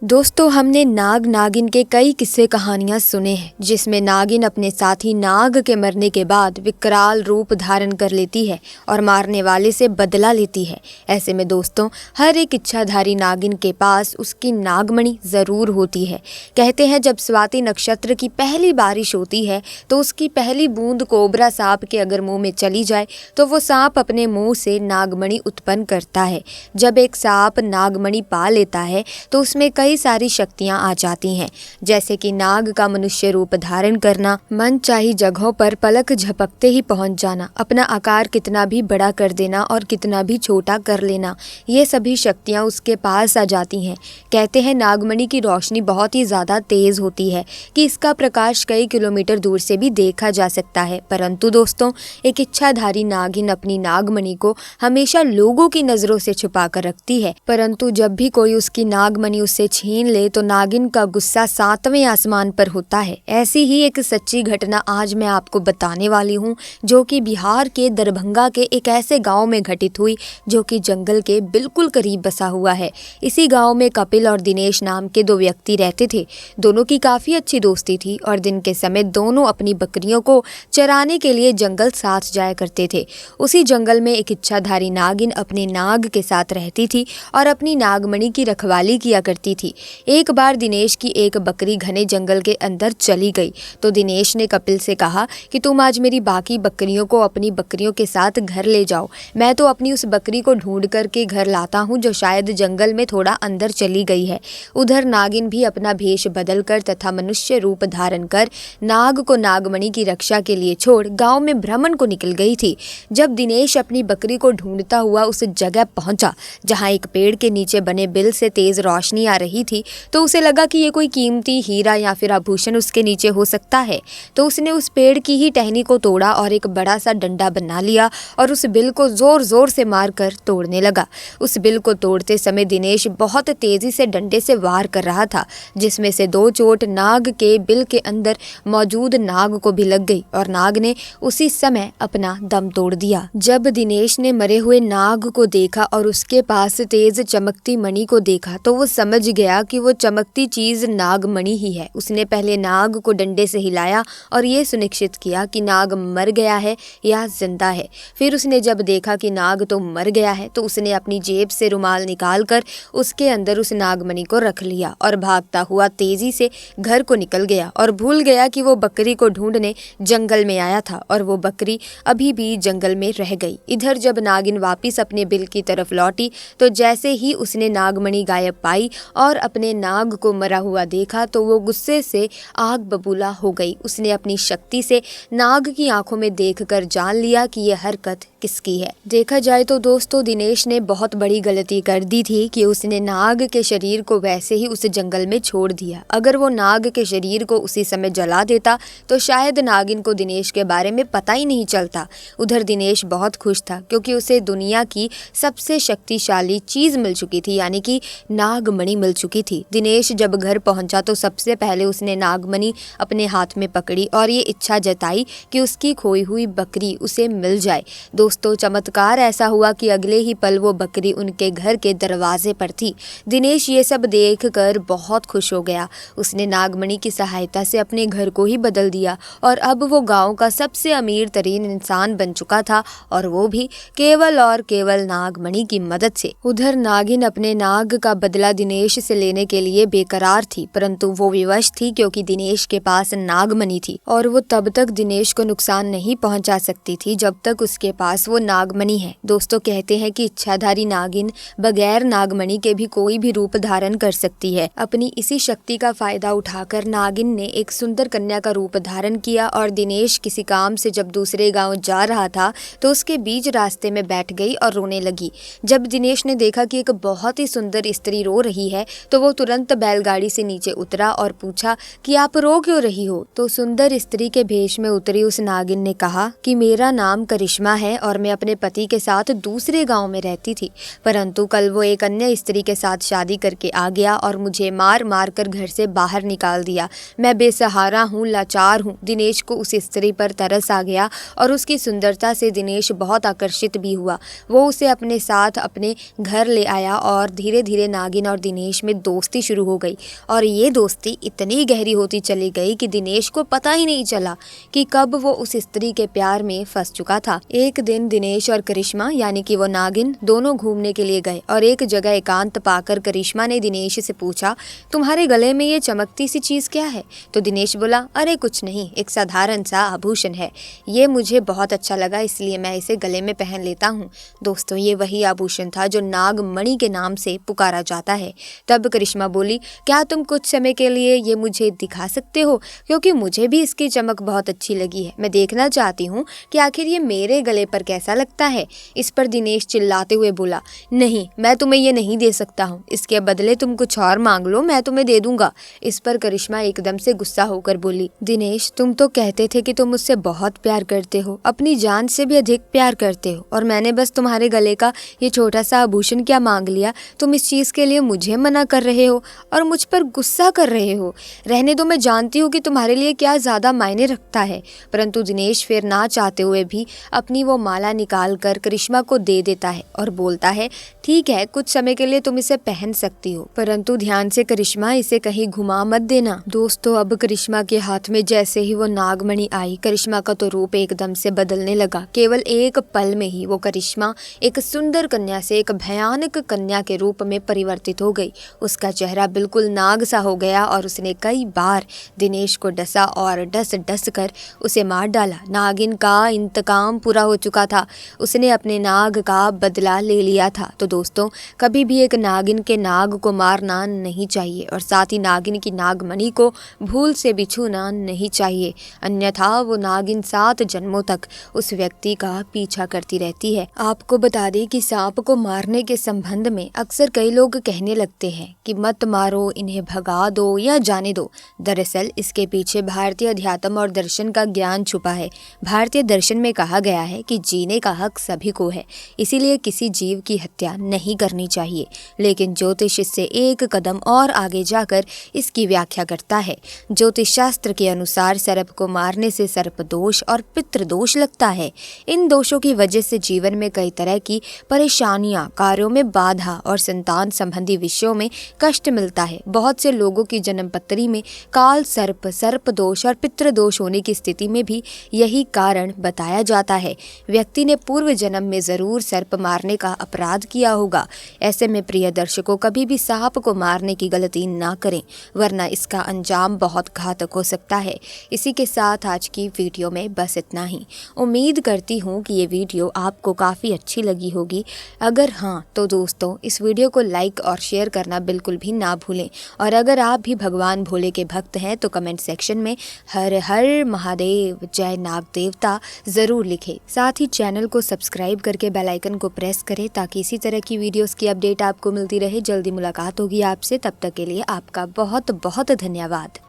दोस्तों, हमने नाग नागिन के कई किस्से कहानियां सुने हैं जिसमें नागिन अपने साथी नाग के मरने के बाद विकराल रूप धारण कर लेती है और मारने वाले से बदला लेती है। ऐसे में दोस्तों, हर एक इच्छाधारी नागिन के पास उसकी नागमणि जरूर होती है। कहते हैं जब स्वाति नक्षत्र की पहली बारिश होती है तो उसकी पहली बूंद कोबरा सांप के अगर मुंह में चली जाए तो वो सांप अपने मुंह से नागमणि उत्पन्न करता है। जब एक सांप नागमणि पा लेता है तो उसमें कई सारी शक्तियां आ जाती हैं, जैसे कि नाग का मनुष्य रूप धारण करना, मन चाही जगहों पर पलक झपकते ही पहुंच जाना, अपना आकार कितना भी बड़ा कर देना और कितना भी छोटा कर लेना। ये सभी शक्तियां उसके पास आ जाती हैं। कहते हैं नागमणि की रोशनी बहुत ही ज्यादा तेज होती है कि इसका प्रकाश कई किलोमीटर दूर से भी देखा जा सकता है। परंतु दोस्तों, एक इच्छाधारी नागिन अपनी नागमणि को हमेशा लोगों की नजरों से छुपा कर रखती है, परंतु जब भी कोई उसकी नागमणि उससे छीन ले तो नागिन का गुस्सा 7वें आसमान पर होता है। ऐसी ही एक सच्ची घटना आज मैं आपको बताने वाली हूँ, जो कि बिहार के दरभंगा के एक ऐसे गांव में घटित हुई जो कि जंगल के बिल्कुल करीब बसा हुआ है। इसी गांव में कपिल और दिनेश नाम के 2 व्यक्ति रहते थे। दोनों की काफी अच्छी दोस्ती थी और दिन के समय दोनों अपनी बकरियों को चराने के लिए जंगल साथ जाया करते थे। उसी जंगल में एक इच्छाधारी नागिन अपने नाग के साथ रहती थी और अपनी नागमणि की रखवाली किया करती थी। एक बार दिनेश की एक बकरी घने जंगल के अंदर चली गई तो दिनेश ने कपिल से कहा कि तुम आज मेरी बाकी बकरियों को अपनी बकरियों के साथ घर ले जाओ। मैं तो अपनी उस बकरी को ढूंढ करके घर लाता हूँ जो शायद जंगल में थोड़ा अंदर चली गई है। उधर नागिन भी अपना भेष बदल कर तथा मनुष्य रूप धारण कर नाग को नागमणि की रक्षा के लिए छोड़ गाँव में भ्रमण को निकल गई थी। जब दिनेश अपनी बकरी को ढूंढता हुआ उस जगह पहुंचा जहाँ एक पेड़ के नीचे बने बिल से तेज रोशनी आ रही थी तो उसे लगा कि ये कोई कीमती हीरा या फिर आभूषण उसके नीचे हो सकता है। तो उसने उस पेड़ की ही टहनी को तोड़ा और एक बड़ा सा डंडा बना लिया और उस बिल को जोर जोर से मारकर तोड़ने लगा। उस बिल को तोड़ते समय दिनेश बहुत तेजी से डंडे से वार कर रहा था, जिसमें से 2 चोट नाग के बिल के अंदर मौजूद नाग को भी लग गई और नाग ने उसी समय अपना दम तोड़ दिया। जब दिनेश ने मरे हुए नाग को देखा और उसके पास तेज चमकती मणि को देखा तो वो समझ गया कि वो चमकती चीज नागमणि ही है। उसने पहले नाग को डंडे से हिलाया और ये सुनिश्चित किया कि नाग मर गया है या जिंदा है। फिर उसने जब देखा कि नाग तो मर गया है तो उसने अपनी जेब से रुमाल निकालकर उसके अंदर उस नागमणि को रख लिया और भागता हुआ तेजी से घर को निकल गया और भूल गया कि वो बकरी को ढूंढने जंगल में आया था और वो बकरी अभी भी जंगल में रह गई। इधर जब नागिन वापिस अपने बिल की तरफ लौटी तो जैसे ही उसने नागमणि गायब पाई और अपने नाग को मरा हुआ देखा तो वो गुस्से से आग बबूला हो गई। उसने अपनी शक्ति से नाग की आंखों में देखकर जान लिया कि यह हरकत किसकी है। देखा जाए तो दोस्तों, दिनेश ने बहुत बड़ी गलती कर दी थी कि उसने नाग के शरीर को वैसे ही उस जंगल में छोड़ दिया। अगर वो नाग के शरीर को उसी समय जला देता तो शायद नागिन को दिनेश के बारे में पता ही नहीं चलता। उधर दिनेश बहुत खुश था क्योंकि उसे दुनिया की सबसे शक्तिशाली चीज मिल चुकी थी, यानी कि नागमणि मिल चुकी थी। दिनेश जब घर पहुंचा तो सबसे पहले उसने नागमणि अपने हाथ में पकड़ी और ये इच्छा जताई कि उसकी खोई हुई बकरी उसे मिल जाए। दोस्तों, चमत्कार ऐसा हुआ कि अगले ही पल वो बकरी उनके घर के दरवाजे पर थी। दिनेश ये सब देखकर बहुत खुश हो गया। उसने नागमणि की सहायता से अपने घर को ही बदल दिया और अब वो गांव का सबसे अमीर तरीन इंसान बन चुका था, और वो भी केवल और केवल नागमणि की मदद से। उधर नागिन अपने नाग का बदला दिनेश से लेने के लिए बेकरार थी, परंतु वो विवश थी क्योंकि दिनेश के पास नागमणि थी और वो तब तक दिनेश को नुकसान नहीं पहुंचा सकती थी जब तक उसके पास वो नागमणि है। दोस्तों, कहते हैं कि इच्छाधारी नागिन बगैर नागमणि के भी कोई भी रूप धारण कर सकती है। अपनी इसी शक्ति का फायदा उठाकर नागिन ने एक सुंदर कन्या का रूप धारण किया और दिनेश किसी काम से जब दूसरे गांव जा रहा था तो उसके बीच रास्ते में बैठ गई और रोने लगी। जब दिनेश ने देखा कि एक बहुत ही सुंदर स्त्री रो रही है तो वो तुरंत बैलगाड़ी से नीचे उतरा और पूछा कि आप रो क्यों रही हो। तो सुंदर स्त्री के भेष में उतरी उस नागिन ने कहा कि मेरा नाम करिश्मा है और मैं अपने पति के साथ दूसरे गांव में रहती थी, परंतु कल वो एक अन्य स्त्री के साथ शादी करके आ गया और मुझे मार मार कर घर से बाहर निकाल दिया। मैं बेसहारा हूँ, लाचार हूँ। दिनेश को उस स्त्री पर तरस आ गया और उसकी सुंदरता से दिनेश बहुत आकर्षित भी हुआ। वो उसे अपने साथ अपने घर ले आया और धीरे धीरे नागिन और दिनेश में दोस्ती शुरू हो गई और ये दोस्ती इतनी गहरी होती चली गई कि दिनेश को पता ही नहीं चला कि कब वो उस स्त्री के प्यार में फंस चुका था। एक दिन दिनेश और करिश्मा यानी कि वो नागिन दोनों घूमने के लिए गए और एक जगह एकांत पाकर करिश्मा ने दिनेश से पूछा, तुम्हारे गले में ये चमकती सी चीज क्या है? तो दिनेश बोला, अरे कुछ नहीं, एक साधारण सा आभूषण है। ये मुझे बहुत अच्छा लगा इसलिए मैं इसे गले में पहन लेता हूँ। दोस्तों, ये वही आभूषण था जो नागमणि के नाम से पुकारा जाता है। तब करिश्मा बोली, क्या तुम कुछ समय के लिए ये मुझे दिखा सकते हो? क्योंकि मुझे भी इसकी चमक बहुत अच्छी लगी है। मैं देखना चाहती हूँ कि आखिर ये मेरे गले पर कैसा लगता है। इस पर दिनेश चिल्लाते हुए बोला, नहीं, मैं तुम्हें ये नहीं दे सकता हूँ। इसके बदले तुम कुछ और मांग लो, मैं तुम्हें दे दूंगा। इस पर करिश्मा एकदम से गुस्सा होकर बोली, दिनेश, तुम तो कहते थे कि तुम मुझसे बहुत प्यार करते हो, अपनी जान से भी अधिक प्यार करते हो, और मैंने बस तुम्हारे गले का ये छोटा सा आभूषण क्या मांग लिया? तुम इस चीज के लिए मुझे मना कर रहे हो और मुझ पर गुस्सा कर रहे हो। रहने दो, मैं जानती हूँ कि तुम्हारे लिए क्या ज्यादा मायने रखता है। परंतु दिनेश फिर ना चाहते हुए भी अपनी वो माला निकाल कर करिश्मा को दे देता है और बोलता है, ठीक है, कुछ समय के लिए तुम इसे पहन सकती हो, परंतु ध्यान से करिश्मा, इसे कहीं घुमा मत देना। दोस्तों, अब करिश्मा के हाथ में जैसे ही वो नागमणि आई, करिश्मा का तो रूप एकदम से बदलने लगा। केवल एक पल में ही वो करिश्मा एक सुंदर कन्या से एक भयानक कन्या के रूप में परिवर्तित हो गई। उसका चेहरा बिल्कुल नाग सा हो गया और उसने कई बार दिनेश को डसा और डस डस कर उसे मार डाला। नागिन का इंतकाम पूरा हो चुका था, उसने अपने नाग का बदला ले लिया था। तो दोस्तों, कभी भी एक नागिन के नाग को मारना नहीं चाहिए और साथ ही नागिन की नागमणि को भूल से भी छूना नहीं चाहिए, अन्यथा वो नागिन 7 जन्मों तक उस व्यक्ति का पीछा करती रहती है। आपको बता दें कि सांप को मारने के संबंध में अक्सर कई लोग कहने लगते हैं कि मत मारो, इन्हें भगा दो या जाने दो। दरअसल इसके पीछे भारतीय अध्यात्म और दर्शन का ज्ञान छुपा है। भारतीय दर्शन में कहा गया है कि जीने का हक सभी को है, इसीलिए किसी जीव की हत्या नहीं करनी चाहिए। लेकिन ज्योतिष इससे एक कदम और आगे जाकर इसकी व्याख्या करता है। ज्योतिष शास्त्र के अनुसार सर्प को मारने से सर्प दोष और पितृ दोष लगता है। इन दोषों की वजह से जीवन में कई तरह की परेशानियां, कार्यों में बाधा और संतान संबंधी विषयों में कष्ट मिलता है। बहुत से लोगों की जन्म पत्री में काल सर्प, सर्प दोष और पितृ दोष होने की स्थिति में भी यही कारण बताया जाता है। व्यक्ति ने पूर्व जन्म में जरूर सर्प मारने का अपराध किया होगा। ऐसे में प्रिय दर्शकों, कभी भी सांप को मारने की गलती ना करें, वरना इसका अंजाम बहुत घातक हो सकता है। इसी के साथ आज की वीडियो में बस इतना ही। उम्मीद करती हूँ कि ये वीडियो आपको काफ़ी अच्छी लगी होगी। अगर हाँ, तो दोस्तों इस वीडियो को लाइक और शेयर करना बिल्कुल भी ना भूलें। और अगर आप भी भगवान भोले के भक्त हैं तो कमेंट सेक्शन में हर हर महादेव, जय नाग देवता ज़रूर लिखें। साथ ही चैनल को सब्सक्राइब करके बेल आइकन को प्रेस करें ताकि इसी तरह की वीडियोस की अपडेट आपको मिलती रहे। जल्दी मुलाकात होगी आपसे, तब तक के लिए आपका बहुत बहुत धन्यवाद।